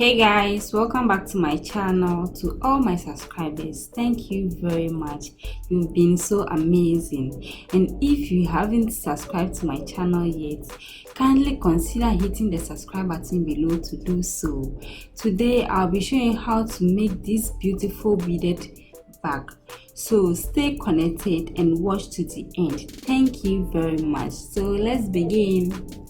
Hey guys, welcome back to my channel. To all my subscribers, thank you very much. You've been so amazing, and if you haven't subscribed to my channel yet, kindly consider hitting the subscribe button below to do so. Today I'll be showing how to make this beautiful beaded bag, so stay connected and watch to the end. Thank you very much. So let's begin.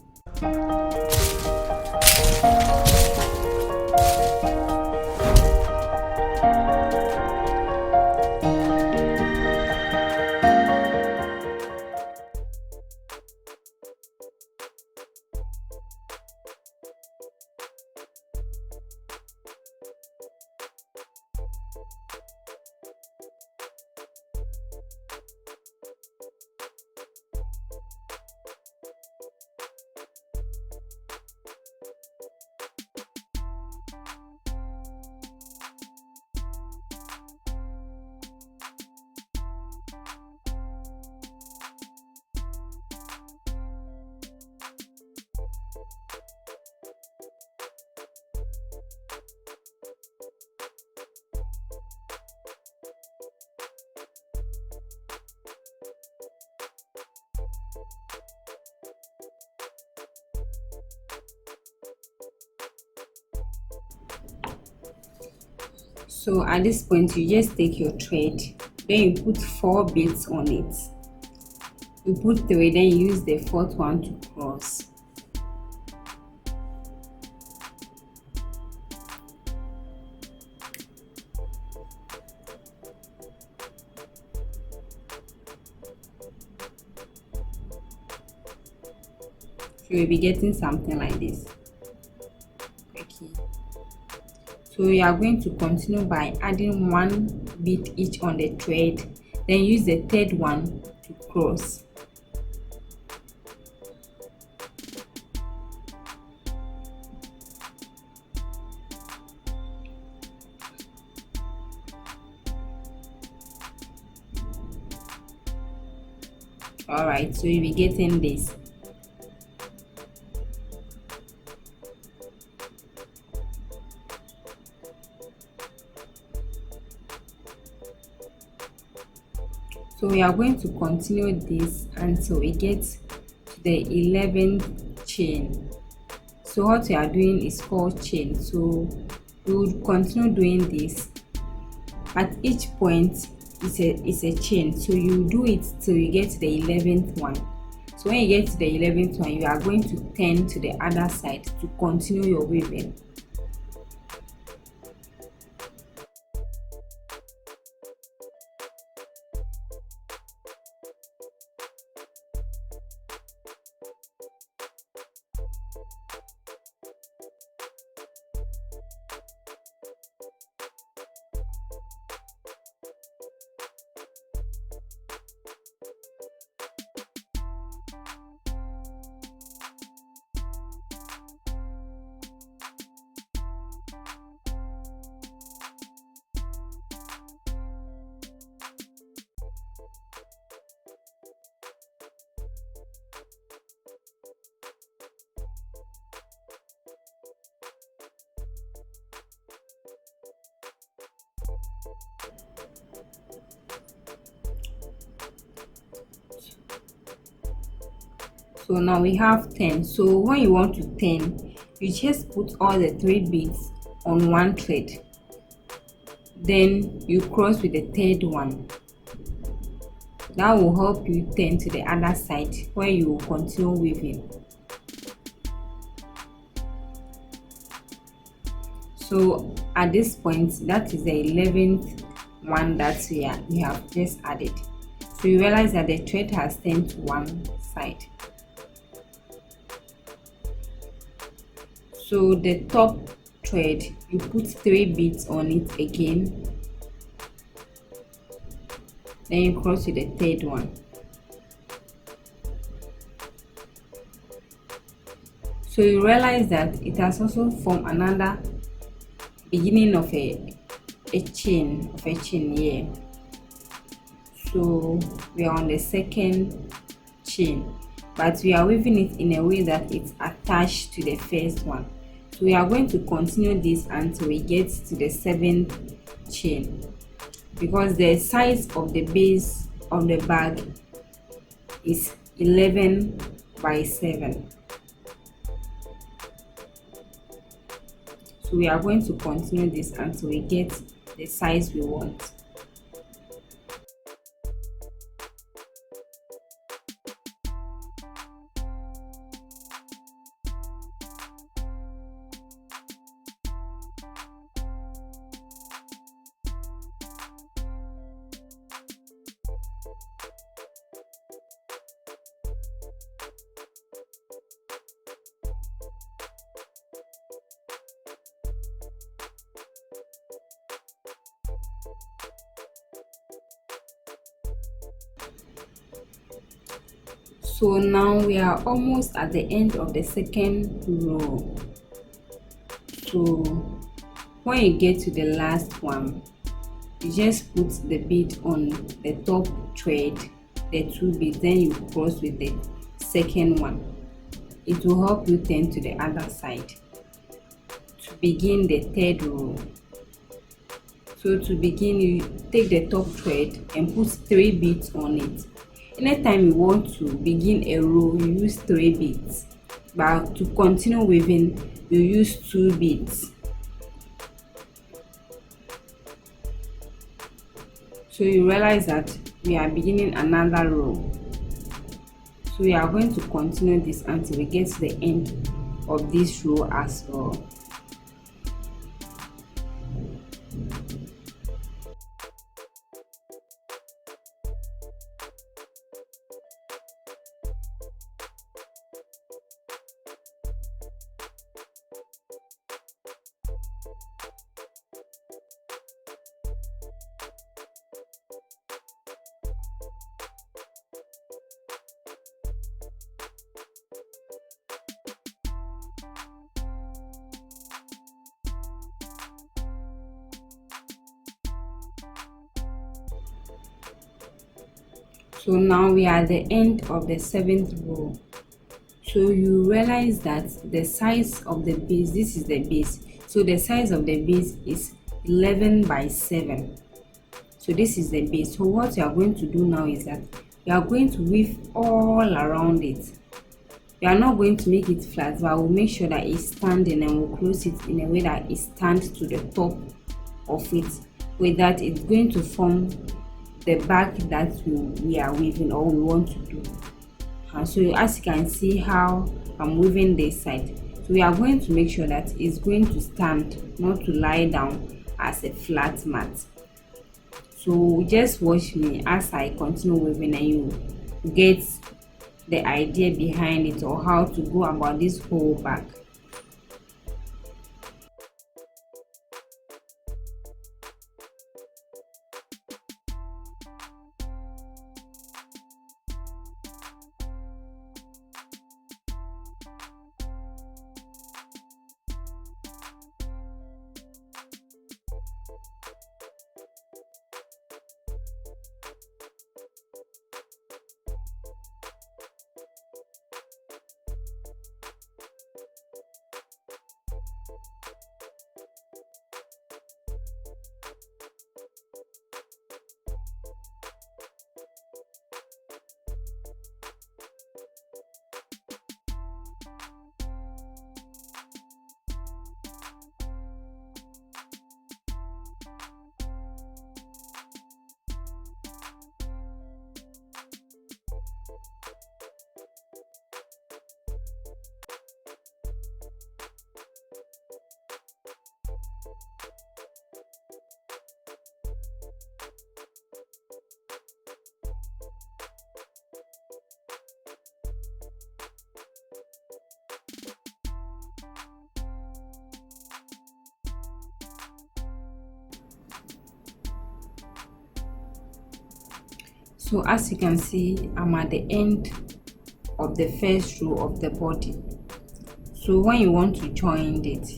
So at this point, you just take your thread, then you put 4 beads on it. You put 3, then you use the 4th one to cross. So you'll be getting something like this. Okay. So you are going to continue by adding 1 bead each on the thread, then use the 3rd one to cross. Alright, so you'll be getting this. So we are going to continue this until we get to the 11th chain. So what we are doing is called chain. So we will continue doing this. At each point is a chain. So you do it till you get to the 11th one. So when you get to the 11th one, you are going to turn to the other side to continue your weaving. So now we have 10. So when you want to 10, you just put all the 3 beads on one thread, then you cross with the 3rd one. That will help you turn to the other side where you will continue weaving. So at this point, that is the 11th one that we have just added. So you realize that the thread has turned to one side. So the top thread, you put 3 beads on it again, then you cross with the 3rd one. So you realize that it has also formed another beginning of a chain here. So we are on the 2nd chain, but we are weaving it in a way that it's attached to the first one. So we are going to continue this until we get to the 7th chain, because the size of the base of the bag is 11 by 7. So we are going to continue this until we get the size we want. So now we are almost at the end of the 2nd row. So when you get to the last one, you just put the bead on the top thread, the 2 beads, then you cross with the 2nd one. It will help you turn to the other side to begin the 3rd row. So to begin, you take the top thread and put 3 beads on it. Anytime you want to begin a row, you use 3 beads, but to continue weaving, you use 2 beads. So you realize that we are beginning another row. So we are going to continue this until we get to the end of this row as well. So now we are at the end of the 7th row. So you realize that the size of the base, this is the base, so the size of the base is 11 by 7. So this is the base. So what you are going to do now is that you are going to weave all around it. You are not going to make it flat, but we'll make sure that it's standing, and we'll close it in a way that it stands to the top of it. With that, it's going to form the back that we are weaving, or we want to do. And so as you can see how I'm weaving this side, so we are going to make sure that it's going to stand, not to lie down as a flat mat. So just watch me as I continue weaving, and you get the idea behind it, or how to go about this whole bag. So as you can see, I'm at the end of the first row of the body. So when you want to join it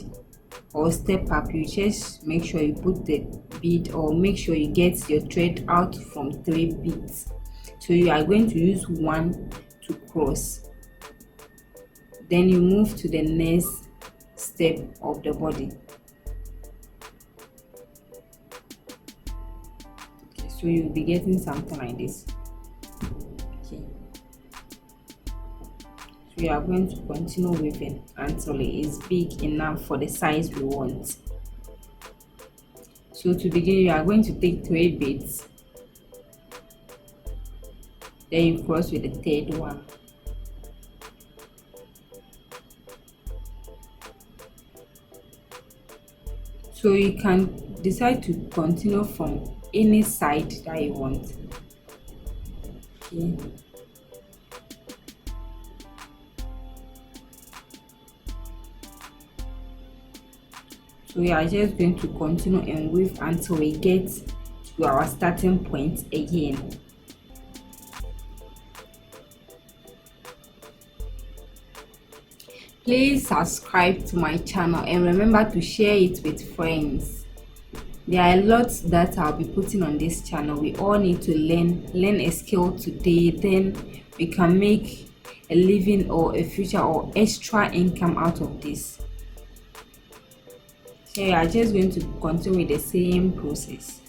or step up, you just make sure you put the bead, or make sure you get your thread out from 3 beads. So you are going to use 1 to cross, then you move to the next step of the body. Okay, so you'll be getting something like this. Okay, so we are going to continue weaving until it is big enough for the size we want. So to begin, you are going to take 3 beads, then you cross with the third one. So you can decide to continue from any side that you want. Okay. So we are just going to continue and weave until we get to our starting point again. Please subscribe to my channel and remember to share it with friends. There are a lot that I'll be putting on this channel. We all need to learn a skill today, then we can make a living or a future or extra income out of this. So we are just going to continue with the same process.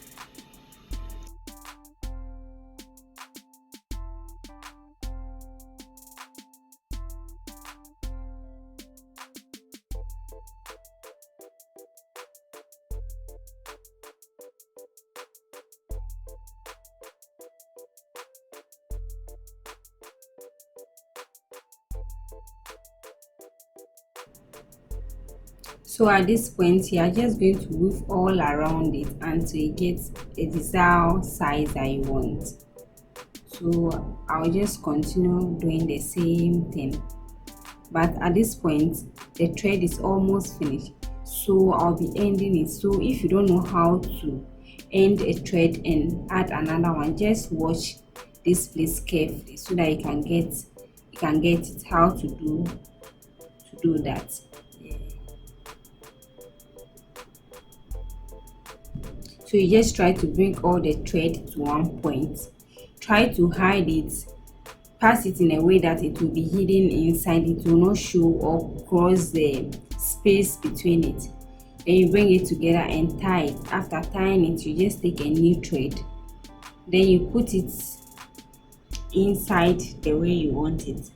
So at this point, you are just going to weave all around it until you get a desired size that you want. So I'll just continue doing the same thing, but at this point the thread is almost finished, so I'll be ending it. So if you don't know how to end a thread and add another one, just watch this place carefully so that you can get it how to do that. So you just try to bring all the thread to one point, try to hide it, pass it in a way that it will be hidden inside, it will not show or cross the space between it. Then you bring it together and tie it. After tying it, you just take a new thread, then you put it inside the way you want it.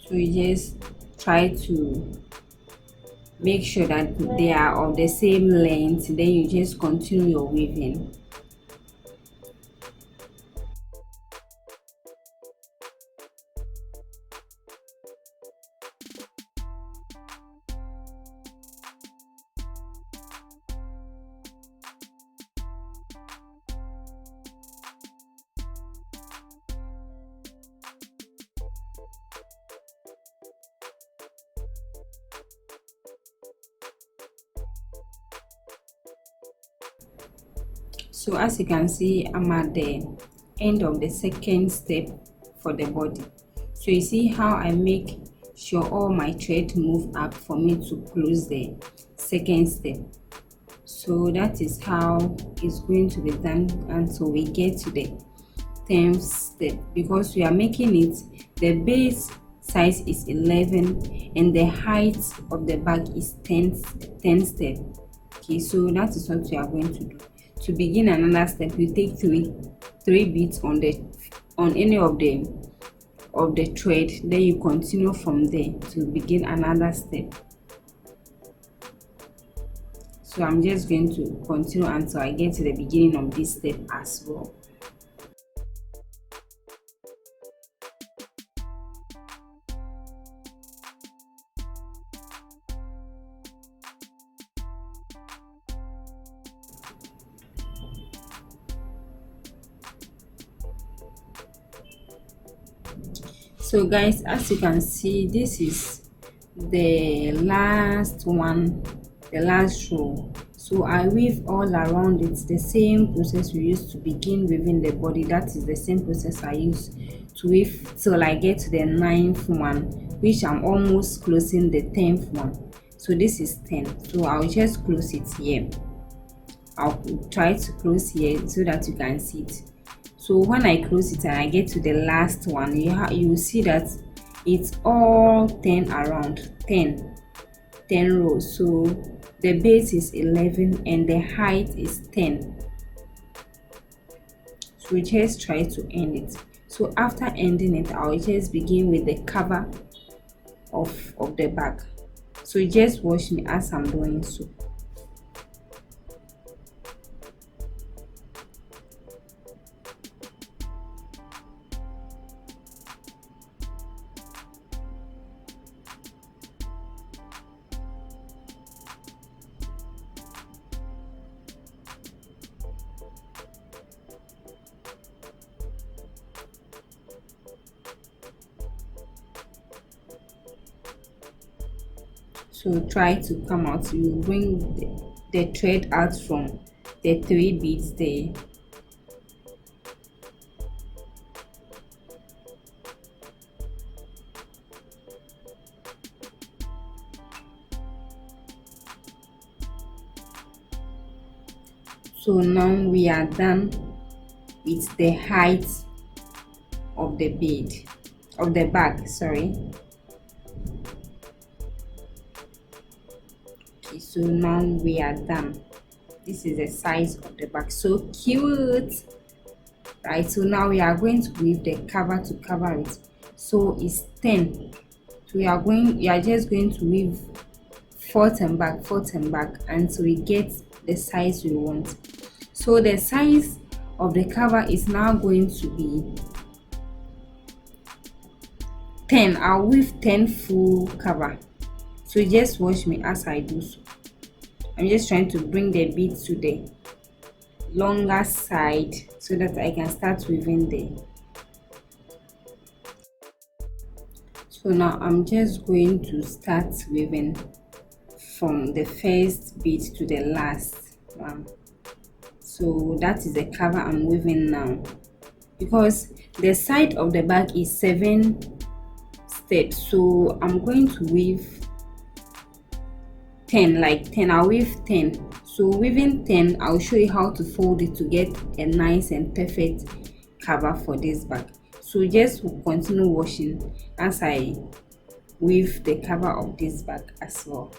So you just try to make sure that they are of the same length, then you just continue your weaving. So as you can see, I'm at the end of the second step for the body. So you see how I make sure all my thread move up for me to close the second step. So that is how it's going to be done until we get to the 10th step, because we are making it, the base size is 11 and the height of the bag is 10 step. Okay, so that is what we are going to do. To begin another step, you take three beads on any of the thread, then you continue from there to begin another step. So I'm just going to continue until I get to the beginning of this step as well. So guys, as you can see, this is the last one, the last row. So I weave all around it, the same process we used to begin weaving the body. That is the same process I use to weave till I get to the 9th one, which I'm almost closing the 10th one. So this is 10, so I'll just close it here. I'll try to close here so that you can see it. So when I close it and I get to the last one, you will see that it's all 10 around 10 rows. So the base is 11 and the height is 10. So we just try to end it. So after ending it, I'll just begin with the cover of the bag. So just watch me as I'm doing so. So try to come out. You bring the thread out from the 3 beads there. So now we are done with the height of the bead of the bag, sorry. Okay, so now we are done. This is the size of the bag, so cute, right? So now we are going to weave the cover to cover it. So it's 10. So we are just going to weave forth and back until we get the size we want. So the size of the cover is now going to be 10. I'll weave 10 full cover. So just watch me as I do so. I'm just trying to bring the bead to the longer side so that I can start weaving there. So now I'm just going to start weaving from the first bead to the last one. So that is the cover I'm weaving now, because the side of the bag is 7 steps. So I'm going to weave 10, like 10. I'll weave 10. So weaving 10, I'll show you how to fold it to get a nice and perfect cover for this bag. So just continue washing as I weave the cover of this bag as well.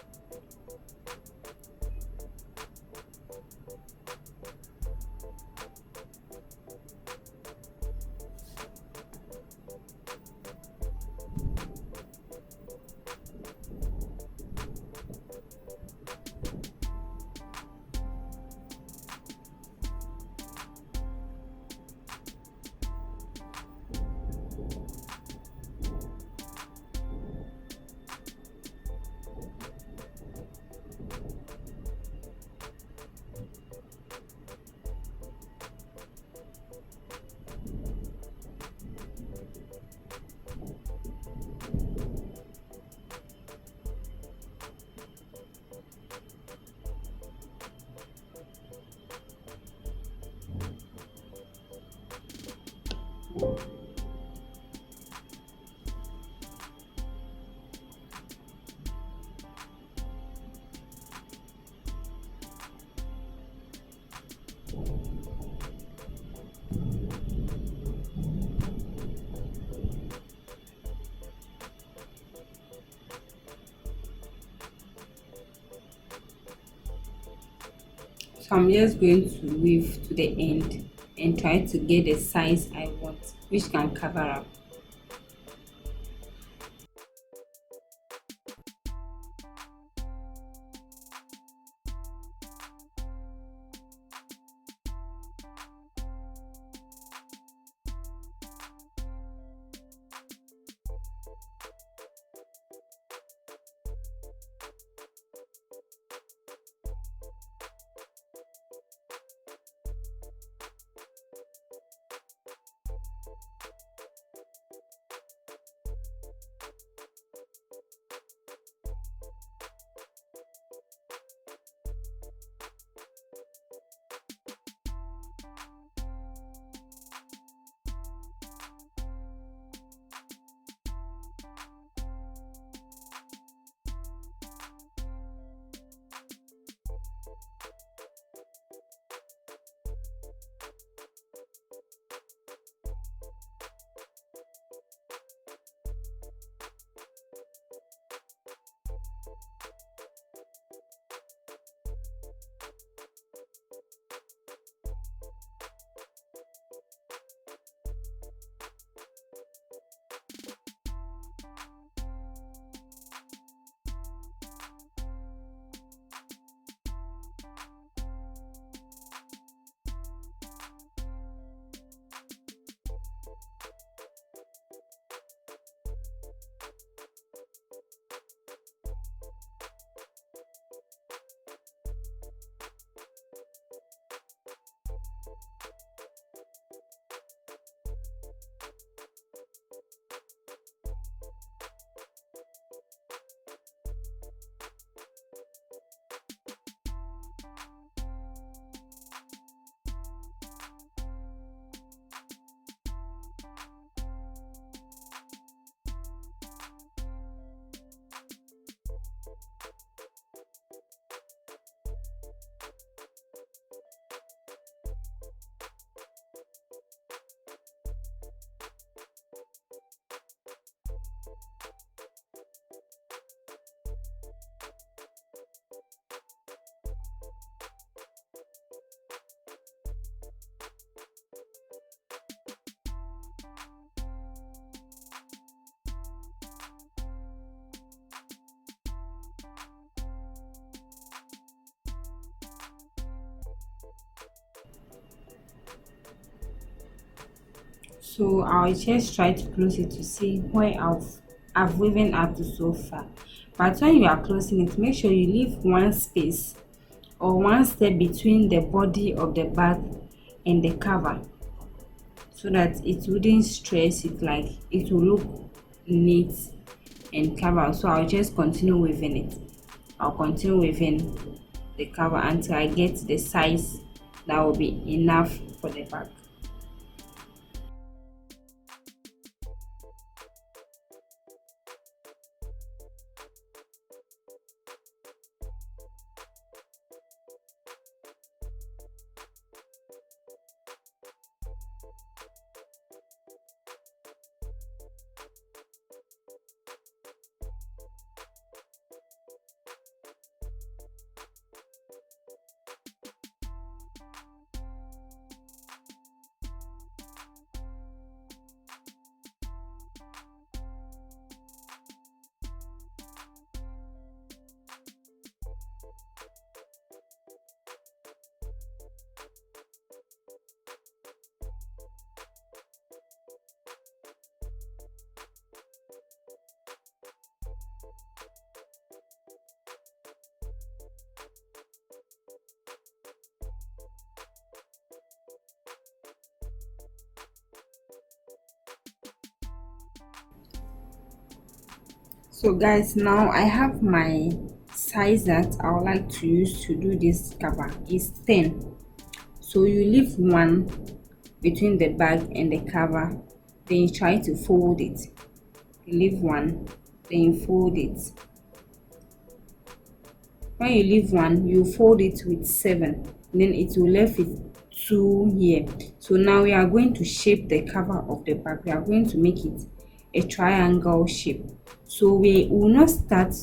So I'm just going to weave to the end and try to get the size I want, which can cover up. So I'll just try to close it to see where I've woven up to so far. But when you are closing it, make sure you leave one space or one step between the body of the bag and the cover, so that it wouldn't stress it, like it will look neat and cover. So I'll just continue weaving it. I'll continue weaving the cover until I get the size that will be enough for the bag. So guys, now I have my size that I would like to use to do this cover is 10. So you leave one between the bag and the cover, then you try to fold it. You leave one, then you fold it. When you leave one, you fold it with 7, then it will left with 2 here. So now we are going to shape the cover of the bag. We are going to make it a triangle shape. So we will not start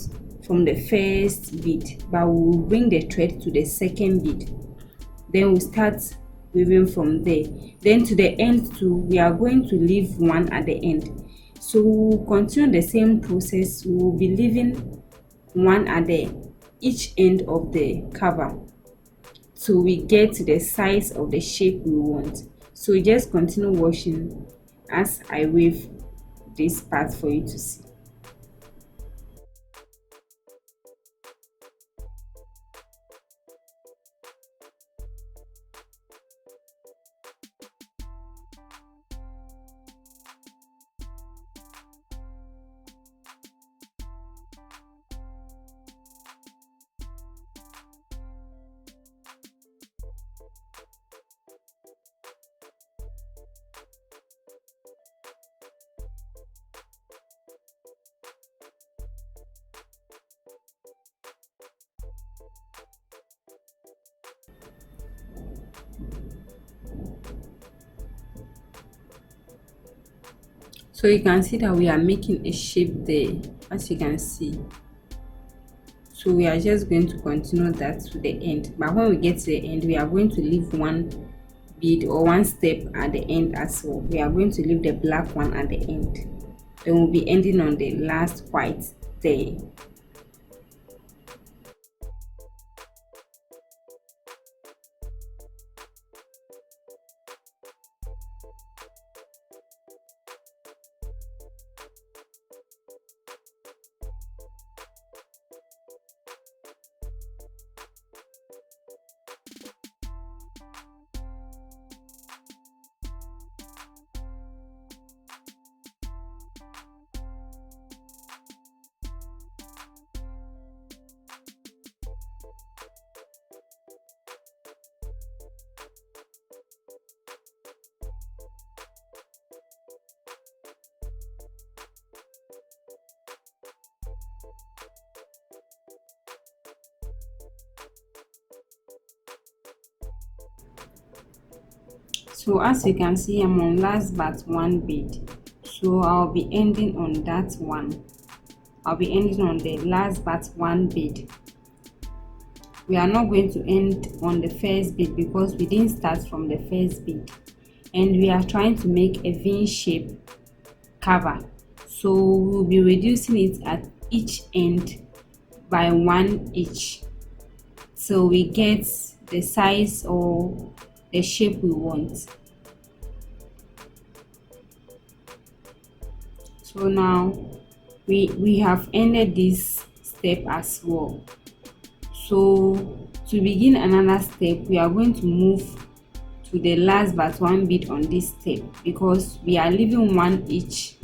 from the first bead, but we will bring the thread to the second bead. Then we start weaving from there. Then to the end too, we are going to leave one at the end. So we will continue the same process. We will be leaving one at the each end of the cover so we get the size of the shape we want. So just continue watching as I weave this part for you to see. So you can see that we are making a shape there, as you can see. So we are just going to continue that to the end, but when we get to the end, we are going to leave one bead or one step at the end as well. We are going to leave the black one at the end, then we'll be ending on the last white there. So as you can see, I'm on last but one bead, so I'll be ending on that one. I'll be ending on the last but one bead. We are not going to end on the first bead because we didn't start from the first bead, and we are trying to make a V shape cover, so we'll be reducing it at each end by 1 each, so we get the size or the shape we want. So now we have ended this step as well. So to begin another step, we are going to move to the last but one bead on this step, because we are leaving one each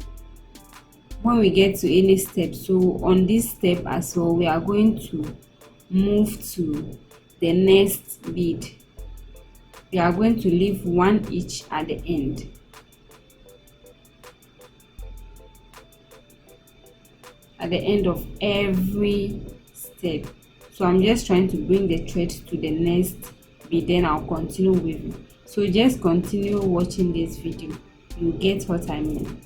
when we get to any step. So on this step as well, we are going to move to the next bead. We are going to leave one each at the end. At the end of every step. So I'm just trying to bring the thread to the next bead, then I'll continue weaving. So just continue watching this video, you get what I mean.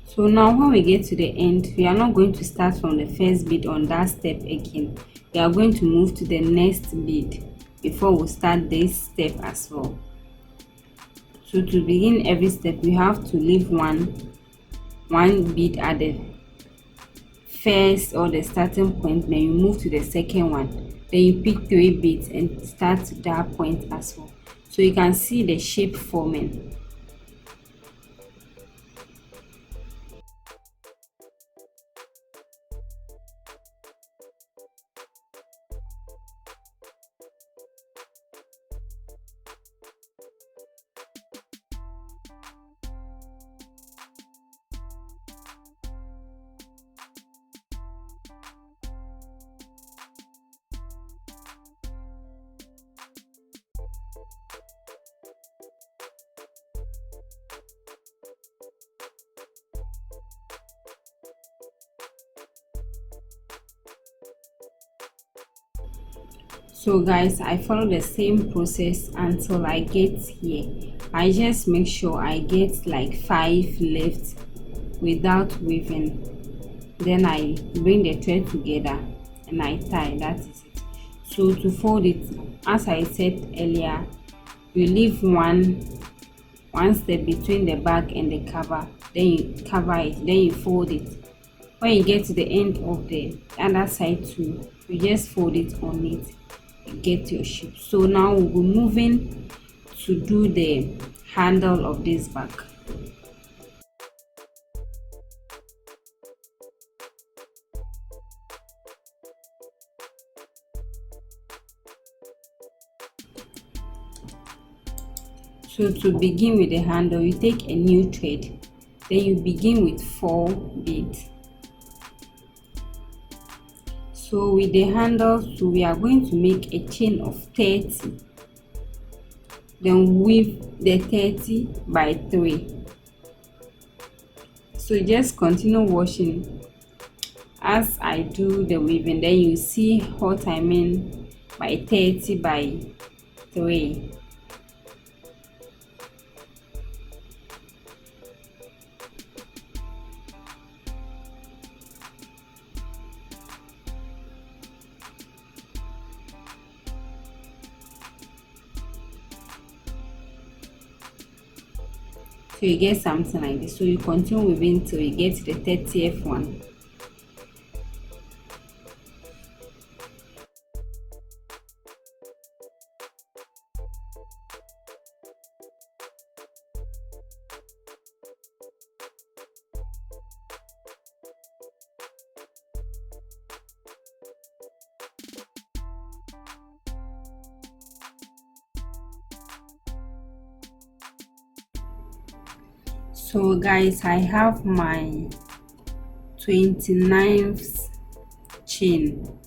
So now when we get to the end, we are not going to start from the first bead on that step again. We are going to move to the next bead before we start this step as well. So to begin every step, we have to leave one bead at the first or the starting point, then you move to the second one, then you pick 3 beads and start that point as well. So you can see the shape forming. So guys, I follow the same process until I get here. I just make sure I get like 5 left without weaving, then I bring the thread together and I tie. That is it. So to fold it, as I said earlier, you leave one step between the back and the cover, then you cover it, then you fold it. When you get to the end of the other side too, you just fold it on it, you get your shape. So now we'll be moving to do the handle of this bag. So to begin with the handle, you take a new thread, then you begin with 4 beads. So with the handle, so we are going to make a chain of 30, then weave the 30 by 3. So just continue watching as I do the weaving, then you see what I mean by 30 by 3. So you get something like this. So you continue weaving till you get to the 30th one. So guys, I have my 29th chain.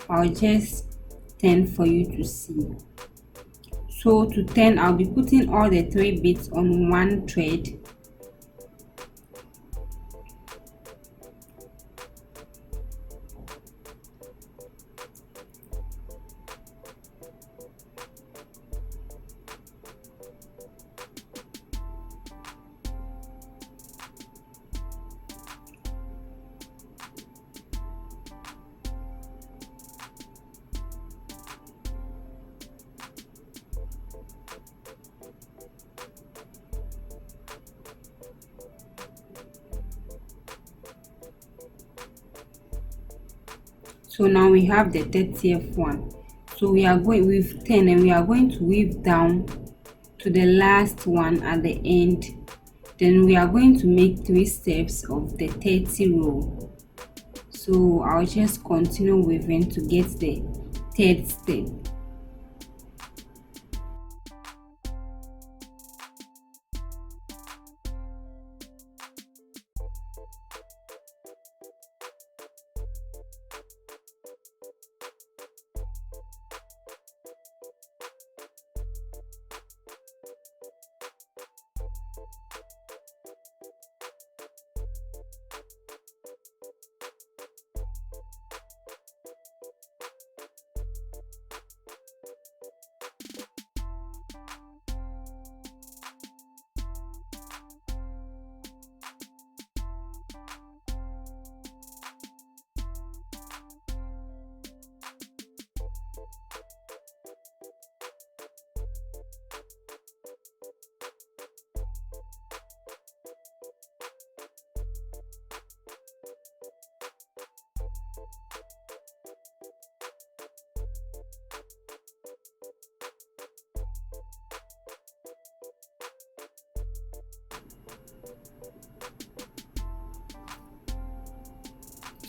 I'll just turn for you to see. So to turn, I'll be putting all the 3 beads on one thread. So now we have the 30th one. So we are going with 10 and we are going to weave down to the last one at the end. Then we are going to make 3 steps of the 30 row. So I'll just continue weaving to get the 3rd step.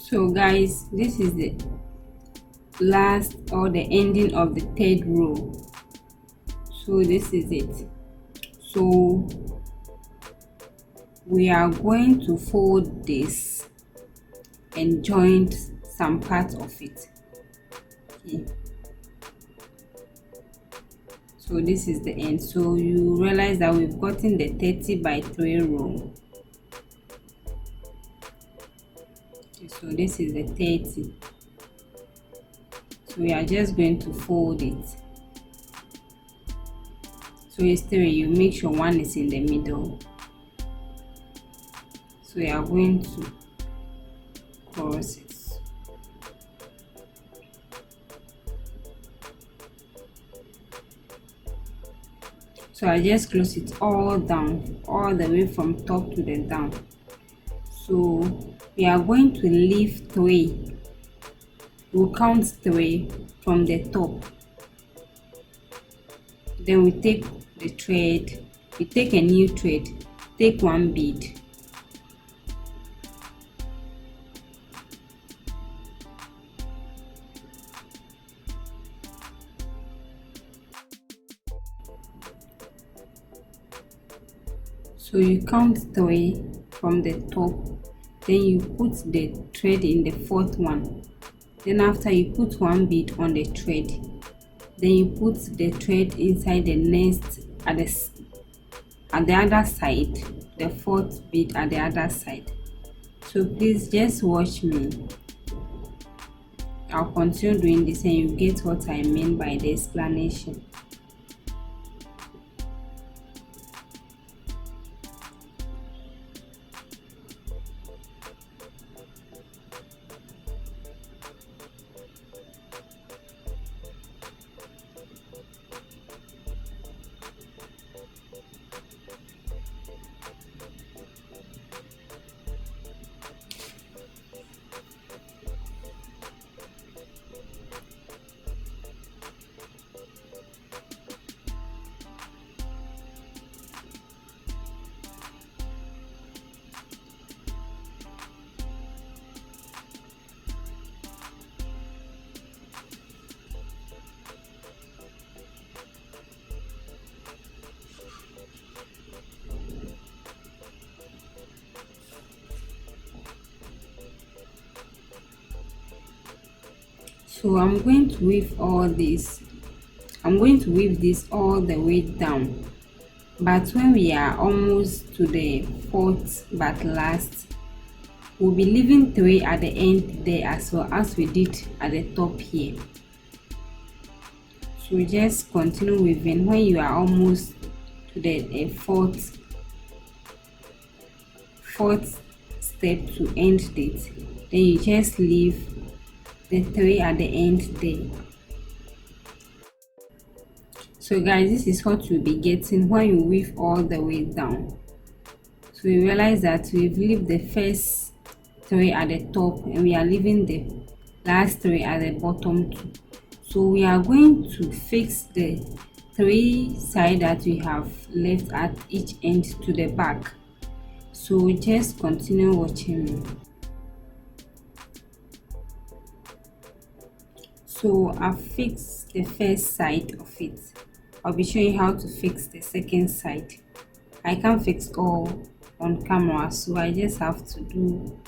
So guys, this is the last or the ending of the 3rd row. So this is it. So we are going to fold this and join some part of it. Okay. So this is the end. So you realize that we've gotten the 30 by 3 row. Okay, so this is the 30. So we are just going to fold it. So it's 3. You make sure one is in the middle. So we are going to cross it. So I just close it all down, all the way from top to the down. So we are going to leave 3. We'll count 3 from the top. Then we take the thread, we take a new thread, take 1 bead. So you count 3 from the top, then you put the thread in the 4th one. Then after you put 1 bead on the thread, then you put the thread inside the next at the other side, the 4th bead at the other side. So please just watch me. I'll continue doing this and you get what I mean by the explanation. So I'm going to weave all this. I'm going to weave this all the way down, but when we are almost to the 4th but last, we'll be leaving 3 at the end there as well as we did at the top here. So just continue weaving. When you are almost to the fourth step to end it, then you just leave the 3 at the end there. So guys, this is what you'll be getting when you weave all the way down. So you realize that we've left the first 3 at the top and we are leaving the last 3 at the bottom too. So we are going to fix the 3 sides that we have left at each end to the back. So just continue watching me. So I've fixed the first side of it. I'll be showing you how to fix the second side. I can't fix all on camera, so I just have to do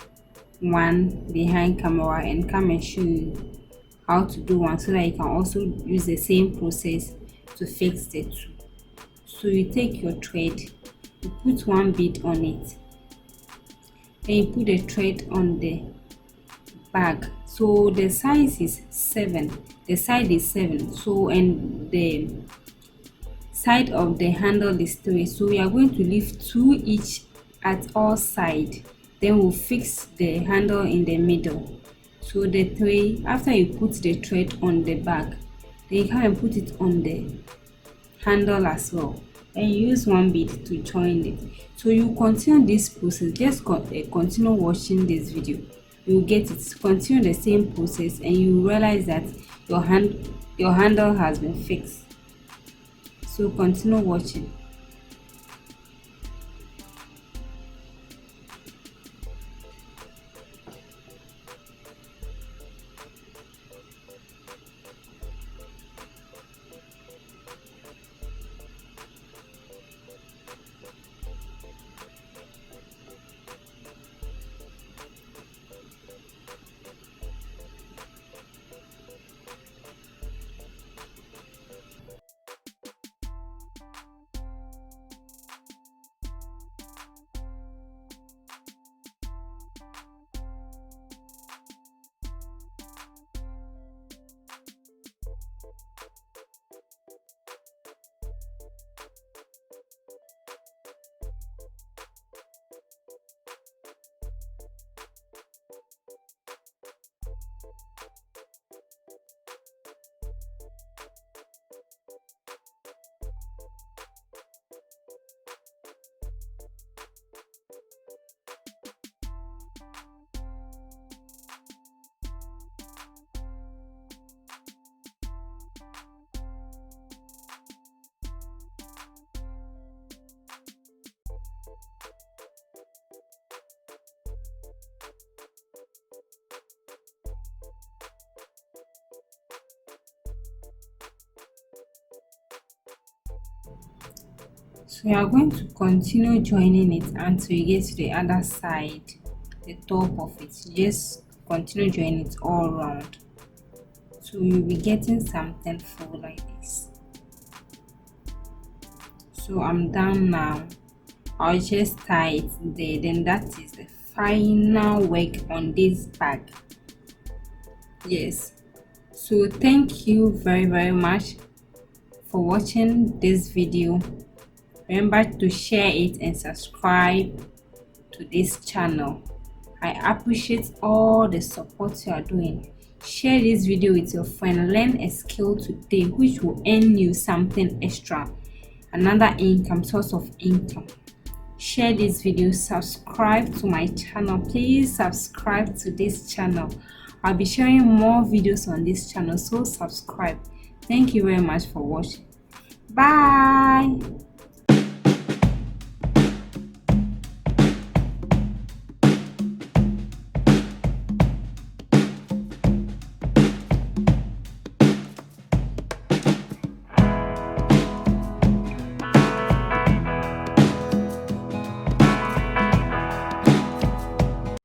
one behind camera and come and show you how to do one, so that you can also use the same process to fix the 2. So you take your thread, you put 1 bead on it, then you put the thread on the bag. So the size is 7, the side is 7, so and the side of the handle is 3, so we are going to leave 2 each at all sides. Then we'll fix the handle in the middle. So the 3, after you put the thread on the bag, then you come and put it on the handle as well, and use 1 bead to join it. So you continue this process, just continue watching this video, you get it. Continue the same process and you realize that your handle has been fixed. So continue watching. So you are going to continue joining it until you get to the other side, the top of it. Just continue joining it all around. So you'll be getting something full like this. So I'm done now. I'll just tie it there. Then that is the final work on this bag. Yes. So thank you very much for watching this video. Remember to share it and subscribe to this channel. I appreciate all the support you are doing. Share this video with your friend. Learn a skill today which will earn you something extra, another income, source of income. Share this video, subscribe to my channel. Please subscribe to this channel. I'll be sharing more videos on this channel, so subscribe. Thank you very much for watching. Bye.